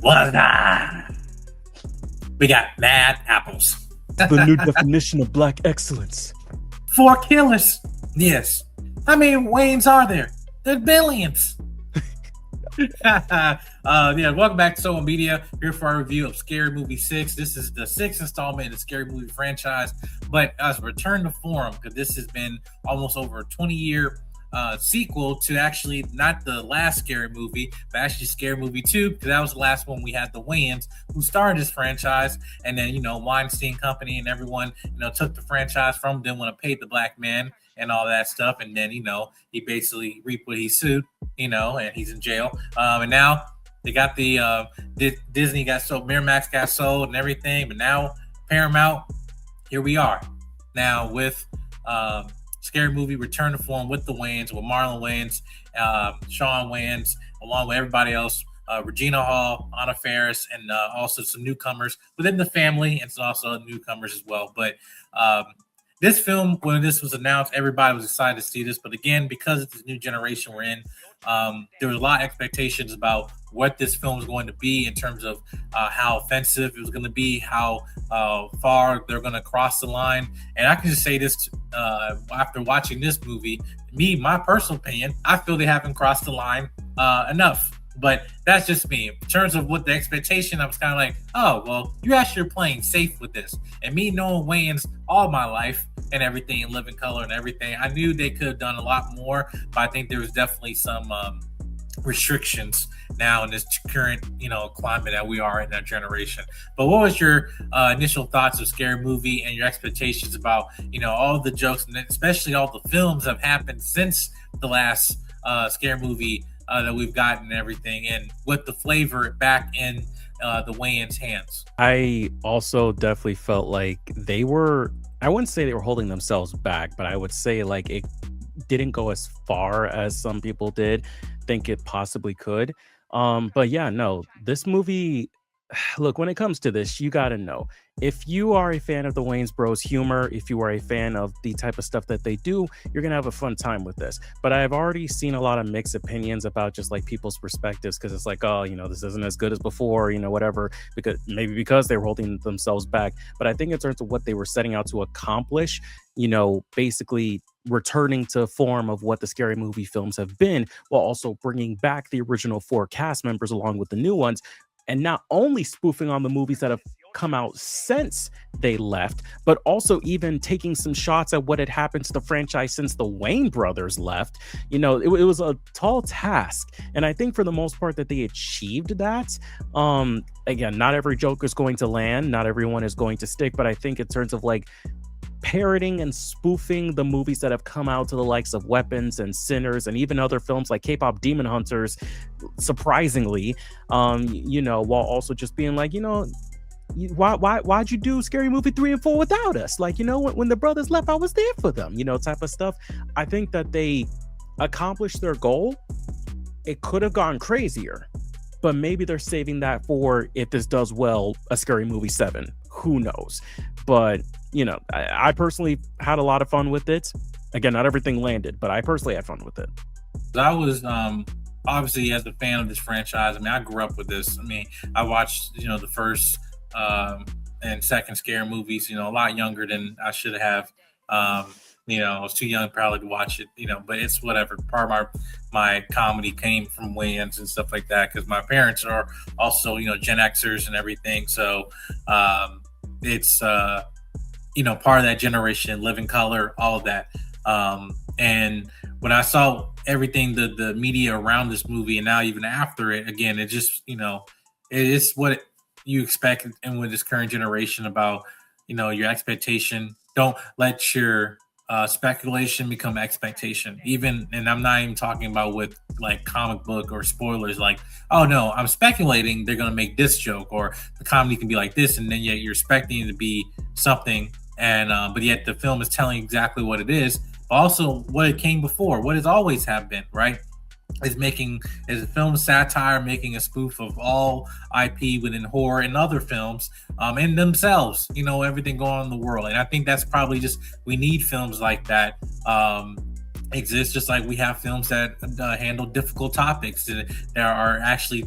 What's that? We got mad apples. The new definition of black excellence. 4 killers. Yes. How many Wayans are there? There's billions. Welcome back to Solo Media. Here for our review of Scary Movie 6. This is the 6th installment in the Scary Movie franchise. But as a return to form, because this has been almost over a 20-year sequel to actually not the last Scary Movie, but actually Scary Movie 2, because that was the last one we had the Wayans who started this franchise, and then Weinstein Company and everyone took the franchise from them when it paid the black man and all that stuff, and then he basically reaped what he sowed, and he's in jail. And now they got the Disney got sold, Miramax got sold and everything, but now Paramount, here we are now with Scary Movie return to form with the Wayans, with Marlon Wayans, Shawn Wayans, along with everybody else, Regina Hall, Anna Faris, and also some newcomers within the family, and also newcomers as well. But this film, when this was announced, everybody was excited to see this. But again, because it's this new generation we're in, there was a lot of expectations about what this film is going to be in terms of how offensive it was going to be, how far they're going to cross the line. And I can just say this after watching this movie, my personal opinion, I feel they haven't crossed the line enough. But that's just me. In terms of what the expectation, I was kind of like, oh, well, you actually are playing safe with this. And me knowing Wayans all my life and everything, and Living Color and everything, I knew they could have done a lot more. But I think there was definitely some restrictions now in this current, climate that we are in that generation. But what was your initial thoughts of Scary Movie and your expectations about, all the jokes and especially all the films that have happened since the last Scary Movie that we've gotten and everything, and with the flavor back in the Wayans' hands? I also definitely felt like they were, I wouldn't say they were holding themselves back, but I would say like it didn't go as far as some people did think it possibly could. But yeah, no, this movie, look, when it comes to this, you got to know, if you are a fan of the Wayans Bros humor, if you are a fan of the type of stuff that they do, you're going to have a fun time with this. But I've already seen a lot of mixed opinions about just like people's perspectives, because it's like, oh, this isn't as good as before, whatever, because they were holding themselves back. But I think in terms of what they were setting out to accomplish, basically returning to form of what the Scary Movie films have been, while also bringing back the original 4 cast members along with the new ones, and not only spoofing on the movies that have come out since they left, but also even taking some shots at what had happened to the franchise since the Wayans Brothers left. It was a tall task, and I think for the most part that they achieved that. Again, not every joke is going to land, not everyone is going to stick, but I think in terms of like parroting and spoofing the movies that have come out to the likes of Weapons and Sinners and even other films like K-pop Demon Hunters, surprisingly, while also just being like, why'd you do Scary Movie 3 and 4 without us? Like, when the brothers left, I was there for them, type of stuff. I think that they accomplished their goal. It could have gone crazier, but maybe they're saving that for, if this does well, a Scary Movie 7. Who knows? But I personally had a lot of fun with it. Again, not everything landed, but I personally had fun with it. I was obviously, as a fan of this franchise, I grew up with this. I watched the first and second Scary Movies, a lot younger than I should have. I was too young probably to watch it, but it's whatever. Part of my comedy came from Wayans and stuff like that, because my parents are also, Gen Xers and everything. So it's, part of that generation, Living Color, all of that. And when I saw everything, the media around this movie, and now even after it, again, it just, it is what you expect and with this current generation about, your expectation. Don't let your speculation become expectation. And I'm not even talking about with like comic book or spoilers, like, oh no, I'm speculating they're going to make this joke, or the comedy can be like this, and then yet you're expecting it to be something, and but yet the film is telling exactly what it is, but also what it came before, what it's always have been, right? Is a film satire, making a spoof of all IP within horror and other films, in themselves, everything going on in the world. And I think that's probably just, we need films like that exist, just like we have films that handle difficult topics that are actually,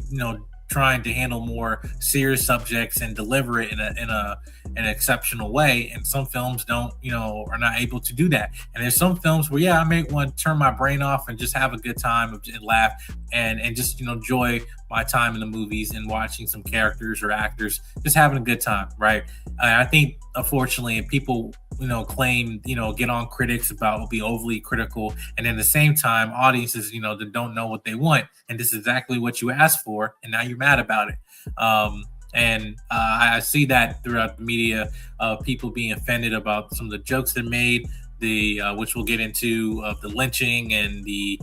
trying to handle more serious subjects and deliver it in an exceptional way. And some films don't, are not able to do that. And there's some films where, I may want to turn my brain off and just have a good time and laugh and just, enjoy my time in the movies and watching some characters or actors, just having a good time. Right. I think, unfortunately, people, claim, get on critics about be overly critical. And at the same time, audiences, that don't know what they want. And this is exactly what you asked for. And now you're mad about it. And I see that throughout the media, people being offended about some of the jokes that made, which we'll get into, of the lynching and the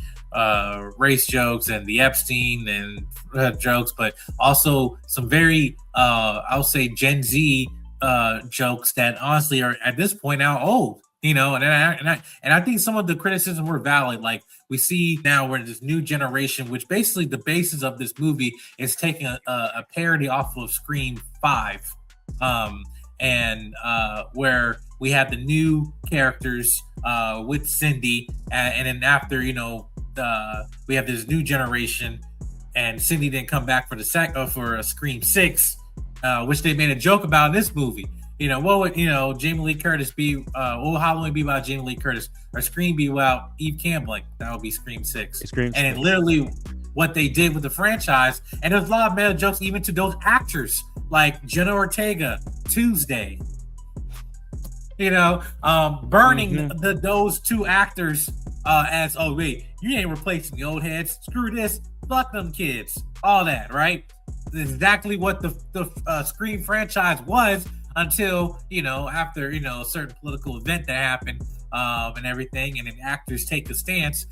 race jokes and the Epstein and jokes, but also some very, I'll say, Gen Z jokes that honestly are at this point now old. And I think some of the criticism were valid. Like we see now we're in this new generation, which basically the basis of this movie is taking a parody off of Scream 5, and where we have the new characters with Cindy, and then after we have this new generation, and Cindy didn't come back for for Scream 6, which they made a joke about in this movie. What would Jamie Lee Curtis be? What would Halloween be about Jamie Lee Curtis? Or Scream be about Eve Campbell? That would be Scream 6. And it literally what they did with the franchise. And there's a lot of meta jokes even to those actors like Jenna Ortega, Tuesday. Burning those two actors as, oh wait, you ain't replacing the old heads. Screw this. Fuck them kids. All that, right? That's exactly what the Scream franchise was. Until, after, a certain political event that happened and everything, and then actors take a stance,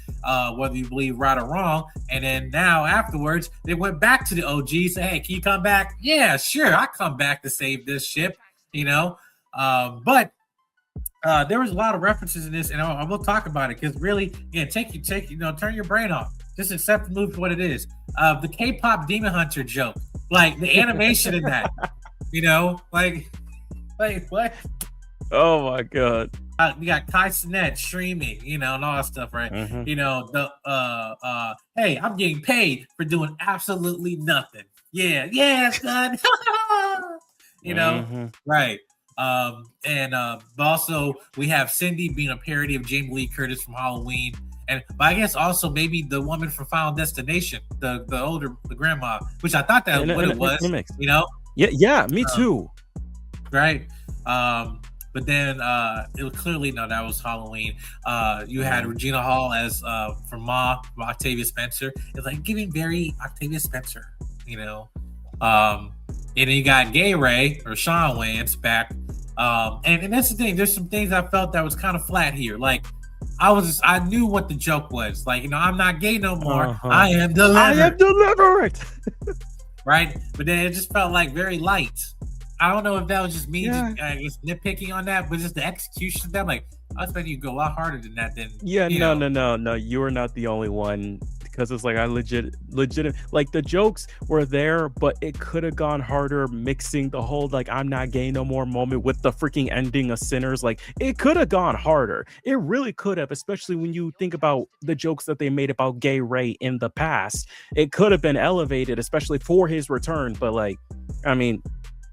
whether you believe right or wrong. And then now afterwards, they went back to the OG, say, hey, can you come back? Yeah, sure, I come back to save this ship, But there was a lot of references in this, and I will talk about it because really, turn your brain off. Just accept the movie for what it is. The K-pop Demon Hunter joke, like the animation in that, Wait, what? Oh my god! You got Kai Cenat streaming, and all that stuff, right? Hey, I'm getting paid for doing absolutely nothing. Yeah, son. Right? But also we have Cindy being a parody of Jamie Lee Curtis from Halloween, but I guess also maybe the woman from Final Destination, the grandma, which I thought that what it was, Yeah, me too. Right. But then it was clearly that was Halloween. You had Regina Hall as from Ma, Octavia Spencer. It's like giving very Octavia Spencer, and then you got Gay Ray or Shawn Wayans back. And that's the thing. There's some things I felt that was kind of flat here. Like I knew what the joke was. Like, I'm not gay no more. I am delivered. Right. But then it just felt like very light. I don't know if that was just me just nitpicking on that, but just the execution of that, like, I was expecting you to go a lot harder than that. No. You are not the only one, because it's like I legit, like the jokes were there, but it could have gone harder, mixing the whole like I'm not gay no more moment with the freaking ending of Sinners. Like it could have gone harder. It really could have, especially when you think about the jokes that they made about Gay Ray in the past. It could have been elevated, especially for his return. But like, I mean,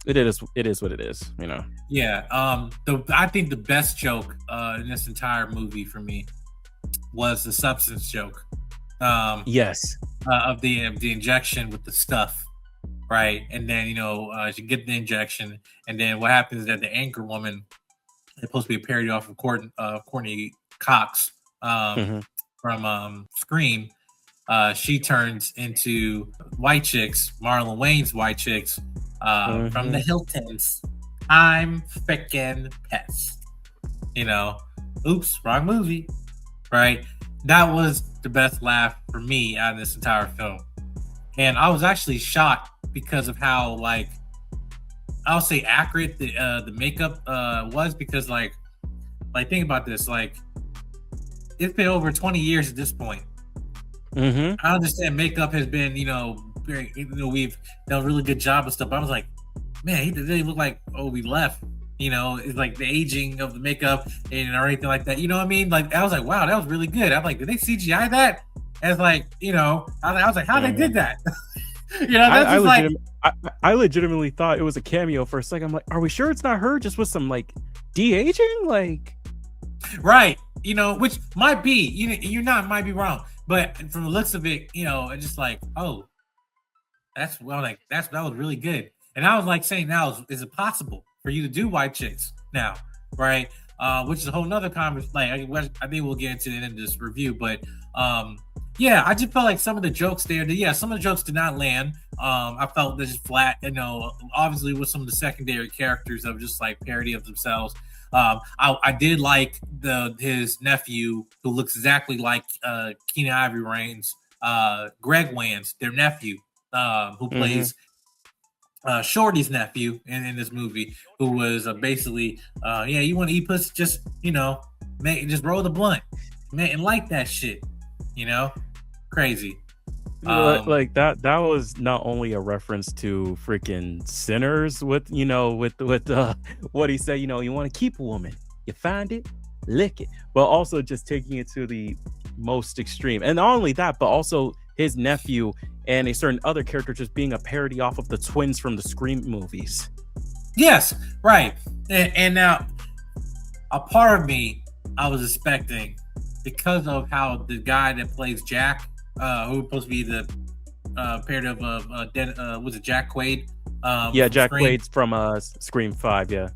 it is what it is, Yeah. I think the best joke in this entire movie for me was the substance joke. Yes. Of the injection with the stuff, right? And then you get the injection, and then what happens is that the anchor woman, it's supposed to be a parody off of Courtney Cox from Scream. She turns into white chicks, Marlon Wayans white chicks. From the Hiltons. I'm freaking pissed. Oops, wrong movie. Right? That was the best laugh for me out of this entire film. And I was actually shocked because of how, like, I'll say accurate the makeup was, because like think about this, like it's been over 20 years at this point. I understand makeup has been, very, we've done a really good job of stuff, but I was like, man, he didn't look like we left. It's like the aging of the makeup and or anything like that. You know what I mean? Like I was like, wow, that was really good. I'm like, did they CGI that? As like, I was like, how they did that? That's just like I legitimately thought it was a cameo for a second. I'm like, are we sure it's not her? Just with some like de-aging, like right. Which might be. Might be wrong, but from the looks of it, it's just like, oh, that was really good. And I was like saying, now is it possible for you to do white chicks now, right? Which is a whole nother conversation. Like I think we'll get into it in this review, but yeah, I just felt like some of the jokes there. Some of the jokes did not land. I felt they're just flat. Obviously with some of the secondary characters of just like parody of themselves. I did like his nephew who looks exactly like Keenan Ivory Reigns, Gregg Wayans, their nephew, who plays Shorty's nephew in this movie, who was basically, you want to eat pussy, just just roll the blunt, man, and like that shit, crazy. Like that was not only a reference to freaking Sinners with what he said, you want to keep a woman, you find it, lick it, but also just taking it to the most extreme. And not only that, but also his nephew and a certain other character just being a parody off of the twins from the Scream movies. Yes, right. And now a part of me, I was expecting, because of how the guy that plays Jack, who was supposed to be the parody of was it Jack Quaid? Jack Quaid's from Scream 5, yeah.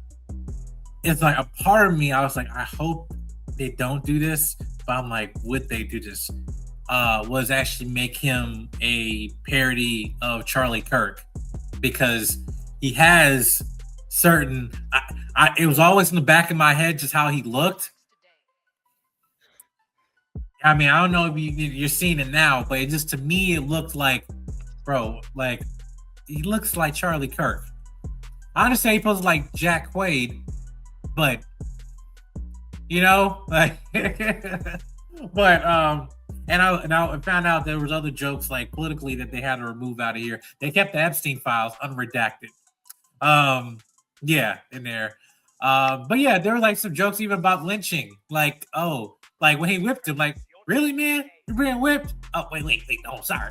It's like a part of me, I was like, I hope they don't do this, but I'm like, would they do this? Was actually make him a parody of Charlie Kirk, because he has certain. It was always in the back of my head just how he looked. I mean, I don't know if you're seeing it now, but it just, to me, it looked like, bro, like he looks like Charlie Kirk. I understand he's supposed to like Jack Quaid, but like, but And I found out there was other jokes like politically that they had to remove out of here. They kept the Epstein files unredacted. In there. But yeah, there were like some jokes even about lynching. Like, like when he whipped him, like, really, man? You're being whipped? Oh, wait. Oh, sorry.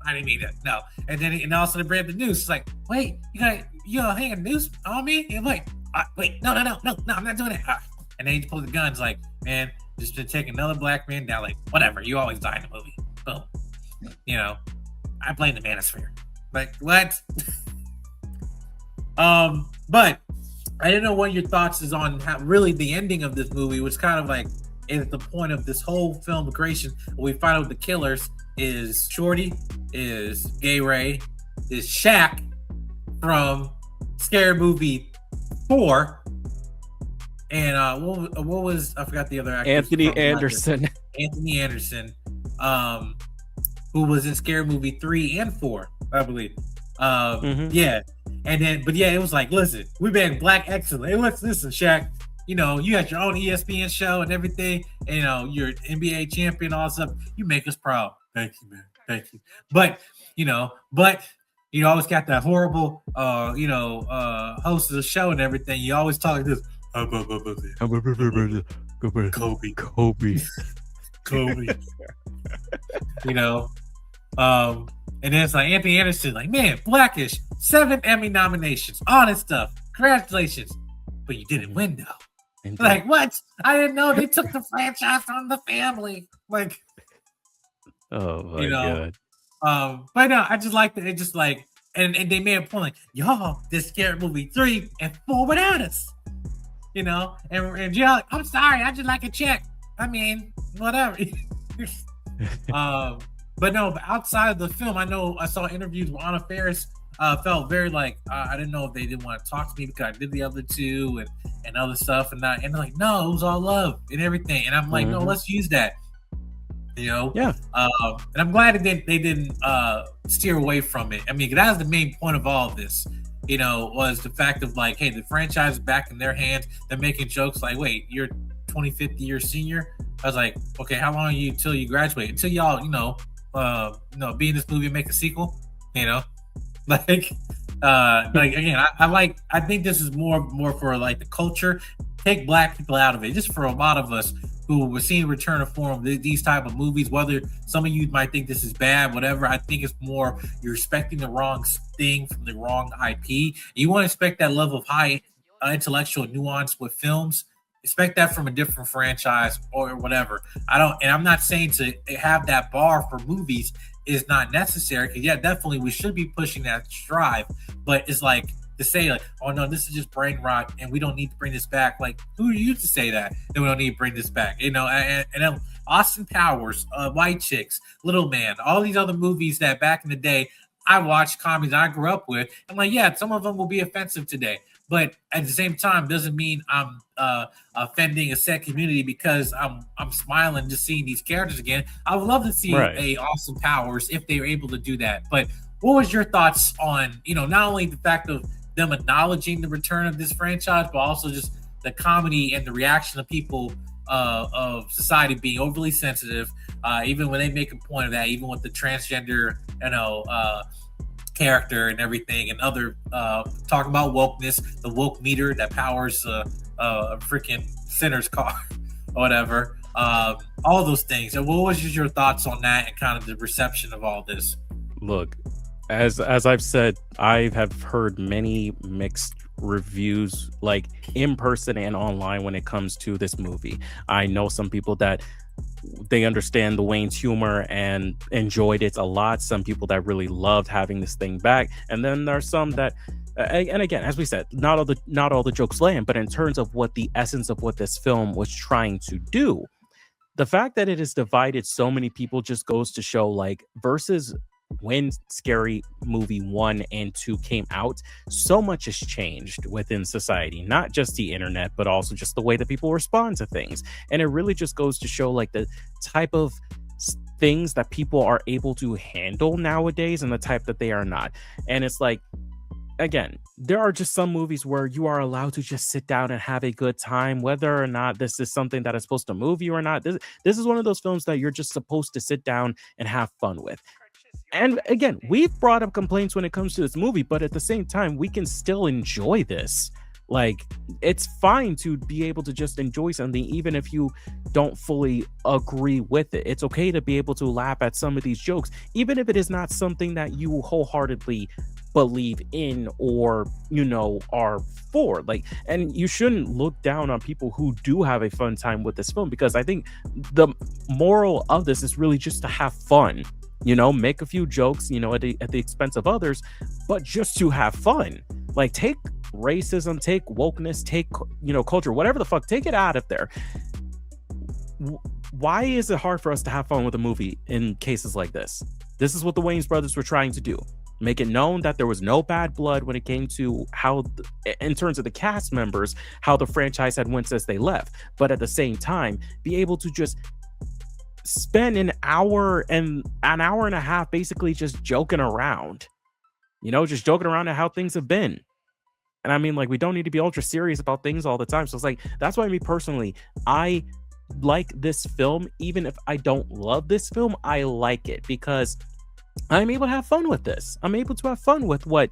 I didn't mean that. No. And also they bring up the news. It's like, wait, you gonna hang a noose on me? And like, wait, no, I'm not doing that. And then he pulled the guns, like, man, just to take another black man down, like, whatever, you always die in the movie. Boom. I blame the manosphere. Like, what? But I didn't know what your thoughts is on how really the ending of this movie was kind of like at the point of this whole film creation. We find out the killers is Shorty, is Gay Ray, is Shaq from Scary Movie 4. And what was, I forgot the other actor. Anthony Anderson, who was in Scary Movie 3 and 4, I believe. Yeah. And then, but yeah, it was like, listen, we made Black excellent. Hey, listen, Shaq, you had your own ESPN show and everything, and, you're NBA champion, all that stuff. You make us proud. Thank you, man. Thank you. But, you always got that horrible, host of the show and everything. You always talk like this. Kobe. And then it's like Anthony Anderson, like, man, Blackish, 7 Emmy nominations, all this stuff. Congratulations. But you didn't win, though. Indeed. Like, what? I didn't know they took the franchise from the family. Like, oh my God. But no, I just like that. It just like, and they made a point, like, y'all did Scary Movie 3 and 4 without us. And you're like, I'm sorry, I just like a check. I mean, whatever. But no, but outside of the film, I know I saw interviews with Anna Faris. Felt very like, I didn't know if they didn't want to talk to me because I did the other two and other stuff and they're like, no, it was all love and everything. And I'm like, no, let's use that. Yeah. And I'm glad that they didn't steer away from it. I mean, that was the main point of all of this. Was the fact of like, hey, the franchise is back in their hands. They're making jokes like, wait, you're 25th year senior. I was like, okay, how long are you till you graduate? Until y'all, be in this movie and make a sequel, like again, I think this is more for like the culture. Take Black people out of it, just for a lot of us who we're seeing return to form these type of movies. Whether some of you might think this is bad, whatever, I think it's more you're expecting the wrong thing from the wrong IP. You want to expect that level of high intellectual nuance with films. Expect that from a different franchise or whatever. I'm not saying to have that bar for movies is not necessary, because yeah, definitely we should be pushing that strive, but it's like to say like, oh no, this is just brain rot and we don't need to bring this back. Like, who are you to say that we don't need to bring this back? And then Austin Powers, White Chicks, Little Man, all these other movies that back in the day I watched, comedies I grew up with. I'm like, yeah, some of them will be offensive today, but at the same time, doesn't mean I'm offending a set community because I'm smiling just seeing these characters again. I would love to see a Austin Powers if they were able to do that. But what was your thoughts on, not only the fact of them acknowledging the return of this franchise, but also just the comedy and the reaction of people of society being overly sensitive, even when they make a point of that, even with the transgender, character and everything, and other talk about wokeness, the woke meter that powers a freaking sinner's car or whatever, all those things. And what was your thoughts on that and kind of the reception of all this? Look, as I've said, I have heard many mixed reviews, like in person and online, when it comes to this movie. I know some people that they understand the Wayans humor and enjoyed it a lot. Some people that really loved having this thing back, and then there are some that, and again, as we said, not all the jokes land. But in terms of what the essence of what this film was trying to do, the fact that it has divided so many people just goes to show, like, versus when Scary Movie 1 and 2 came out, so much has changed within society, not just the internet, but also just the way that people respond to things. And it really just goes to show, like, the type of things that people are able to handle nowadays and the type that they are not. And it's like, again, there are just some movies where you are allowed to just sit down and have a good time, whether or not this is something that is supposed to move you or not. This is one of those films that you're just supposed to sit down and have fun with. And again, we've brought up complaints when it comes to this movie, but at the same time, we can still enjoy this. Like, it's fine to be able to just enjoy something, even if you don't fully agree with it. It's okay to be able to laugh at some of these jokes, even if it is not something that you wholeheartedly believe in or, are for. Like, and you shouldn't look down on people who do have a fun time with this film, because I think the moral of this is really just to have fun. Make a few jokes, at the expense of others, but just to have fun. Like, take racism, take wokeness, take, culture, whatever the fuck, take it out of there. Why is it hard for us to have fun with a movie in cases like this? This is what the Wayans brothers were trying to do. Make it known that there was no bad blood when it came to how, in terms of the cast members, how the franchise had went since they left. But at the same time, be able to just spend an hour and a half basically just joking around, just joking around at how things have been. And I mean, like, we don't need to be ultra serious about things all the time. So it's like, that's why me personally, I like this film. Even if I don't love this film, I like it because I'm able to have fun with this. I'm able to have fun with what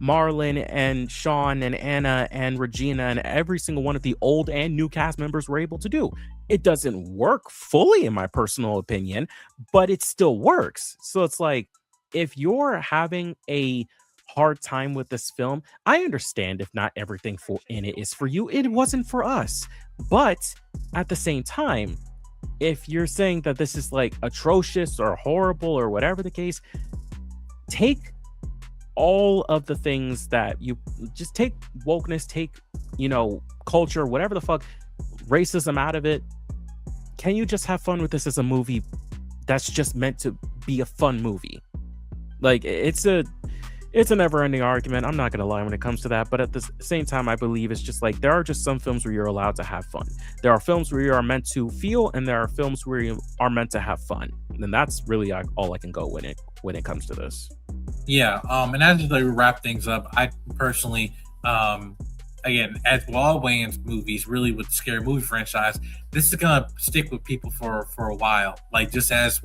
Marlon and Shawn and Anna and Regina and every single one of the old and new cast members were able to do. It doesn't work fully, in my personal opinion, but it still works. So it's like, if you're having a hard time with this film, I understand if not everything in it is for you. It wasn't for us. But at the same time, if you're saying that this is like atrocious or horrible or whatever the case, take all of the things that you just take wokeness, take, culture, whatever the fuck, racism out of it. Can you just have fun with this as a movie that's just meant to be a fun movie? Like, it's a never-ending argument. I'm not gonna lie when it comes to that, but at the same time, I believe it's just like, there are just some films where you're allowed to have fun. There are films where you are meant to feel, and there are films where you are meant to have fun. And that's really all I can go when it comes to this. Yeah, and as we wrap things up, I personally, again, as with all Wayans movies, really with the Scary Movie franchise, this is gonna stick with people for a while. Like, just as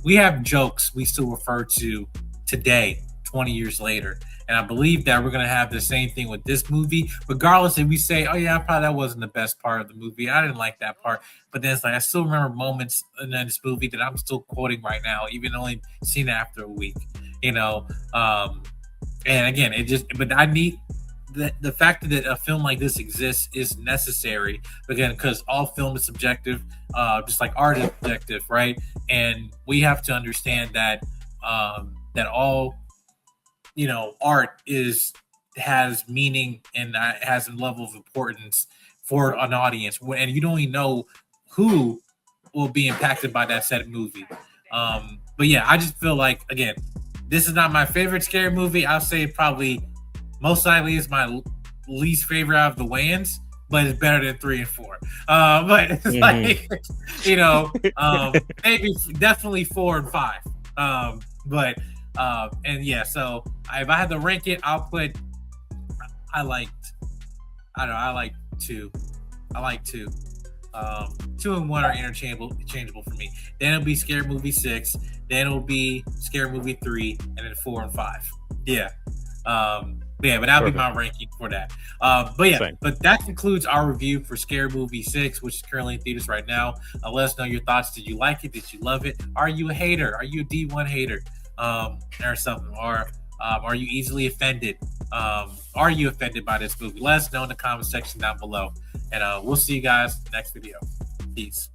we have jokes we still refer to today, 20 years later. And I believe that we're going to have the same thing with this movie, regardless if we say, oh, yeah, probably that wasn't the best part of the movie. I didn't like that part. But then it's like, I still remember moments in this movie that I'm still quoting right now, even only seen it after a week, you know? And again, but I need the fact that a film like this exists is necessary, again, because all film is subjective, just like art is subjective, right? And we have to understand that that all, you know, art has meaning and has a level of importance for an audience, and you don't even know who will be impacted by that said movie. But yeah, I just feel like, again, this is not my favorite scary movie. I'll say probably most likely is my least favorite out of the Wayans, but it's better than 3 and 4. But it's like, you know, maybe definitely 4 and 5. And yeah, so if I had to rank it, I'll put, I like 2. I like 2. 2 and 1 are interchangeable for me. Then it'll be Scary Movie 6. Then it'll be Scary Movie 3, and then 4 and 5. Yeah. But that'll be my ranking for that. But that concludes our review for Scary Movie 6, which is currently in theaters right now. Let us know your thoughts. Did you like it? Did you love it? Are you a hater? Are you a D1 hater? Or something? Or are you easily offended? Are you offended by this movie? Let us know in the comment section down below. And we'll see you guys next video. Peace.